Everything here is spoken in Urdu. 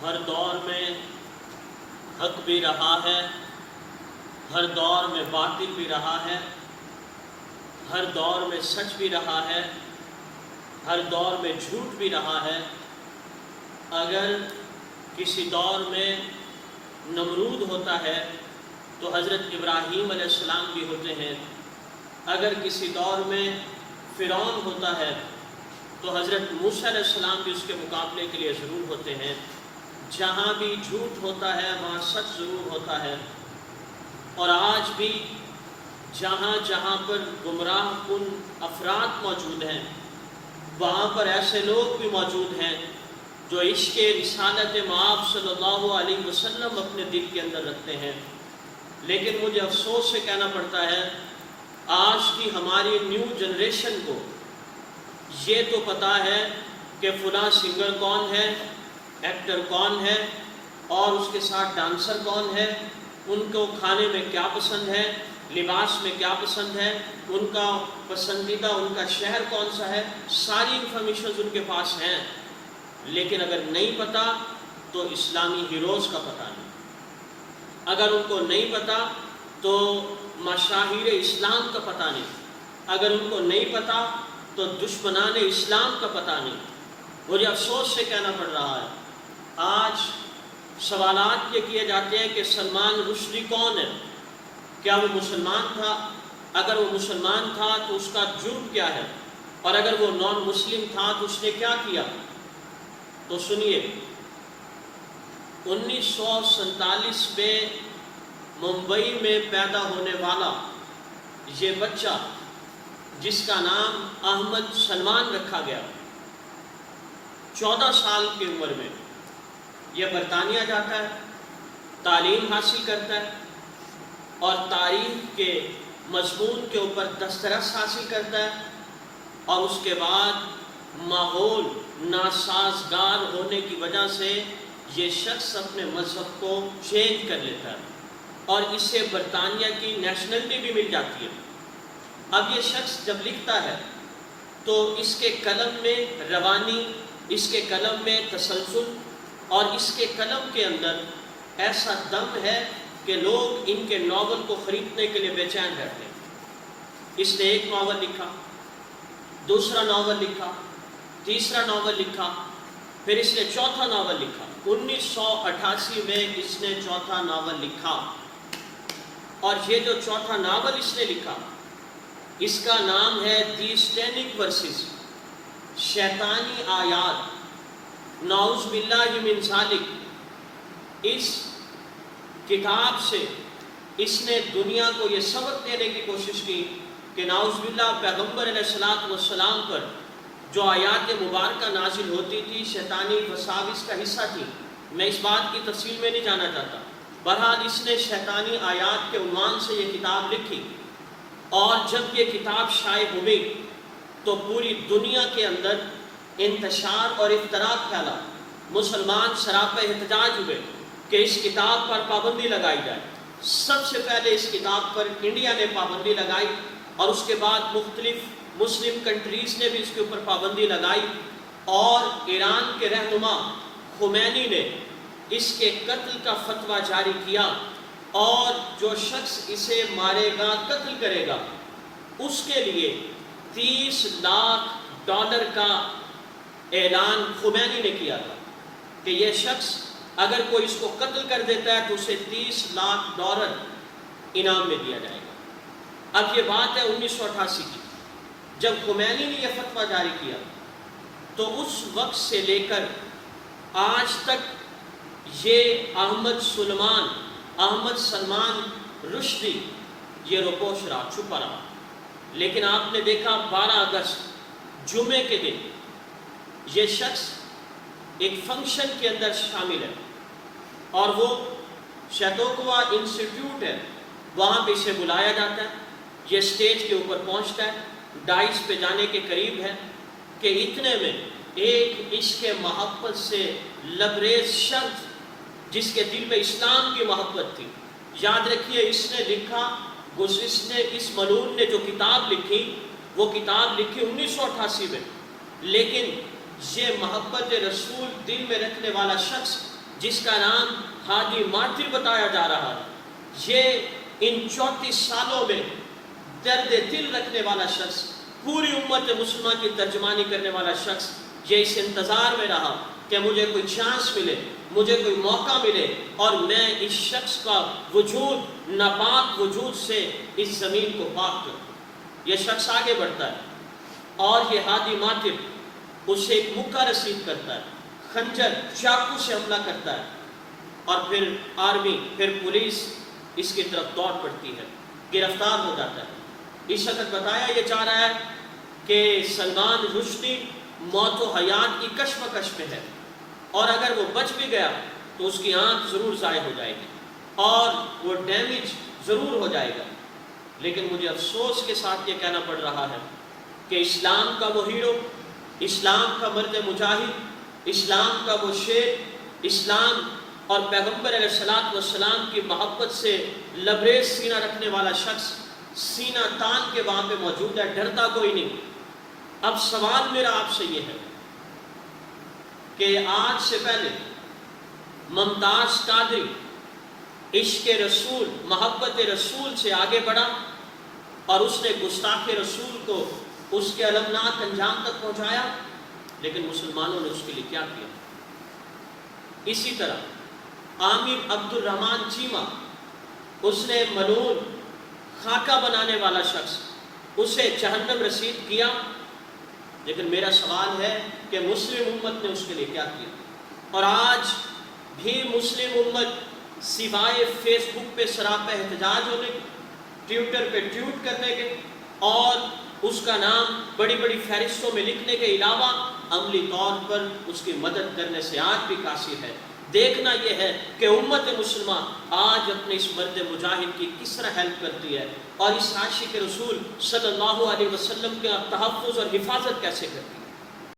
ہر دور میں حق بھی رہا ہے، ہر دور میں باطل بھی رہا ہے، ہر دور میں سچ بھی رہا ہے، ہر دور میں جھوٹ بھی رہا ہے۔ اگر کسی دور میں نمرود ہوتا ہے تو حضرت ابراہیم علیہ السلام بھی ہوتے ہیں، اگر کسی دور میں فرعون ہوتا ہے تو حضرت موسیٰ علیہ السلام بھی اس کے مقابلے کے لیے ضرور ہوتے ہیں۔ جہاں بھی جھوٹ ہوتا ہے وہاں سچ ضرور ہوتا ہے، اور آج بھی جہاں جہاں پر گمراہ کن افراد موجود ہیں وہاں پر ایسے لوگ بھی موجود ہیں جو عشق رسالت مآب صلی اللہ علیہ وسلم اپنے دل کے اندر رکھتے ہیں۔ لیکن مجھے افسوس سے کہنا پڑتا ہے آج کی ہماری نیو جنریشن کو یہ تو پتہ ہے کہ فلاں سنگر کون ہے، ایکٹر کون ہے، اور اس کے ساتھ ڈانسر کون ہے، ان کو کھانے میں کیا پسند ہے، لباس میں کیا پسند ہے، ان کا پسندیدہ ان کا شہر کون سا ہے، ساری انفارمیشنز ان کے پاس ہیں۔ لیکن اگر نہیں پتہ تو اسلامی ہیروز کا پتہ نہیں، اگر ان کو نہیں پتہ تو مشاہیر اسلام کا پتہ نہیں، اگر ان کو نہیں پتہ تو دشمنان اسلام کا پتہ نہیں۔ مجھے افسوس سے کہنا پڑ رہا ہے آج سوالات یہ کیے جاتے ہیں کہ سلمان رشدی کون ہے، کیا وہ مسلمان تھا، اگر وہ مسلمان تھا تو اس کا جرم کیا ہے، اور اگر وہ نان مسلم تھا تو اس نے کیا کیا؟ تو سنیے، 1947 میں ممبئی میں پیدا ہونے والا یہ بچہ جس کا نام احمد سلمان رکھا گیا، 14 سال کی عمر میں یہ برطانیہ جاتا ہے، تعلیم حاصل کرتا ہے اور تاریخ کے مضمون کے اوپر دسترس حاصل کرتا ہے، اور اس کے بعد ماحول ناسازگار ہونے کی وجہ سے یہ شخص اپنے مذہب کو چینج کر لیتا ہے اور اسے برطانیہ کی نیشنلٹی بھی مل جاتی ہے۔ اب یہ شخص جب لکھتا ہے تو اس کے قلم میں روانی، اس کے قلم میں تسلسل اور اس کے قلم کے اندر ایسا دم ہے کہ لوگ ان کے ناول کو خریدنے کے لیے بے چین رہتے ہیں۔ اس نے ایک ناول لکھا، دوسرا ناول لکھا، تیسرا ناول لکھا، پھر اس نے چوتھا ناول لکھا۔ 1988 میں اس نے چوتھا ناول لکھا، اور یہ جو چوتھا ناول اس نے لکھا اس کا نام ہے دی سٹینک ورسز، شیطانی آیات، نعوذ باللہ من ذالک۔ اس کتاب سے اس نے دنیا کو یہ سبق دینے کی کوشش کی کہ نعوذ باللہ پیغمبر علیہ السلام پر جو آیات مبارکہ نازل ہوتی تھی شیطانی وساوس کا حصہ تھی۔ میں اس بات کی تفصیل میں نہیں جانا چاہتا، بہرحال اس نے شیطانی آیات کے عنوان سے یہ کتاب لکھی، اور جب یہ کتاب شائع ہوئی تو پوری دنیا کے اندر انتشار اور افتراق پھیلا، مسلمان سراپا احتجاج ہوئے کہ اس کتاب پر پابندی لگائی جائے۔ سب سے پہلے اس کتاب پر انڈیا نے پابندی لگائی، اور اس کے بعد مختلف مسلم کنٹریز نے بھی اس کے اوپر پابندی لگائی، اور ایران کے رہنما خمینی نے اس کے قتل کا فتویٰ جاری کیا، اور جو شخص اسے مارے گا، قتل کرے گا، اس کے لیے $30 لاکھ کا اعلان خمینی نے کیا تھا کہ یہ شخص اگر کوئی اس کو قتل کر دیتا ہے تو اسے $30 لاکھ انعام میں دیا جائے گا۔ اب یہ بات ہے 1988 کی، جب خمینی نے یہ فتویٰ جاری کیا تو اس وقت سے لے کر آج تک یہ احمد سلمان رشدی یہ روپوش رہا، چھپا رہا۔ لیکن آپ نے دیکھا 12 اگست جمعے کے دن یہ شخص ایک فنکشن کے اندر شامل ہے، اور وہ شیتوکوا انسٹیٹیوٹ ہے، وہاں پہ اسے بلایا جاتا ہے، یہ سٹیج کے اوپر پہنچتا ہے، ڈائس پہ جانے کے قریب ہے کہ اتنے میں ایک عشق محبت سے لبریز شخص جس کے دل میں اسلام کی محبت تھی، یاد رکھیے اس نے لکھا، اس ملعون نے جو کتاب لکھی وہ کتاب لکھی 1988 میں، لیکن یہ محبت رسول دل میں رکھنے والا شخص جس کا نام ہادی مارٹر بتایا جا رہا ہے، یہ ان 34 سالوں میں درد دل رکھنے والا شخص، پوری امت مسلمہ کی ترجمانی کرنے والا شخص، یہ اس انتظار میں رہا کہ مجھے کوئی چانس ملے، مجھے کوئی موقع ملے اور میں اس شخص کا وجود، ناپاک وجود سے اس زمین کو پاک کروں۔ یہ شخص آگے بڑھتا ہے اور یہ ہادی مارٹر اسے ایک مکہ رسید کرتا ہے، خنجر چاقو سے حملہ کرتا ہے، اور پھر آرمی، پھر پولیس اس کی طرف دوڑ پڑتی ہے، گرفتار ہو جاتا ہے۔ اس وقت بتایا یہ جا رہا ہے کہ سلمان رشدی موت و حیات کی کشمکش میں ہے، اور اگر وہ بچ بھی گیا تو اس کی آنکھ ضرور ضائع ہو جائے گی اور وہ ڈیمیج ضرور ہو جائے گا۔ لیکن مجھے افسوس کے ساتھ یہ کہنا پڑ رہا ہے کہ اسلام کا وہ ہیرو، اسلام کا مرد مجاہد، اسلام کا وہ شیر، اسلام اور پیغمبر علیہ الصلوۃ والسلام کی محبت سے لبریز سینہ رکھنے والا شخص سینہ تان کے وہاں پہ موجود ہے، ڈرتا کوئی نہیں۔ اب سوال میرا آپ سے یہ ہے کہ آج سے پہلے ممتاز قادری عشق رسول، محبت رسول سے آگے بڑھا اور اس نے گستاخ رسول کو اس کے المناک انجام تک پہنچایا، لیکن مسلمانوں نے اس کے لیے کیا کیا؟ اسی طرح عامر عبد الرحمن چیمہ، اس نے ملعون خاکہ بنانے والا شخص، اسے جہنم رسید کیا، لیکن میرا سوال ہے کہ مسلم امت نے اس کے لیے کیا کیا؟ اور آج بھی مسلم امت سوائے فیس بک پہ سراپا احتجاج ہونے کے، ٹویٹر پہ ٹویٹ کرنے کے اور اس کا نام بڑی بڑی فہرستوں میں لکھنے کے علاوہ عملی طور پر اس کی مدد کرنے سے آج بھی قاصر ہے۔ دیکھنا یہ ہے کہ امت مسلمہ آج اپنے اس مرد مجاہد کی کس طرح ہیلپ کرتی ہے اور اس عاشق رسول صلی اللہ علیہ وسلم کا تحفظ اور حفاظت کیسے کرتی ہے۔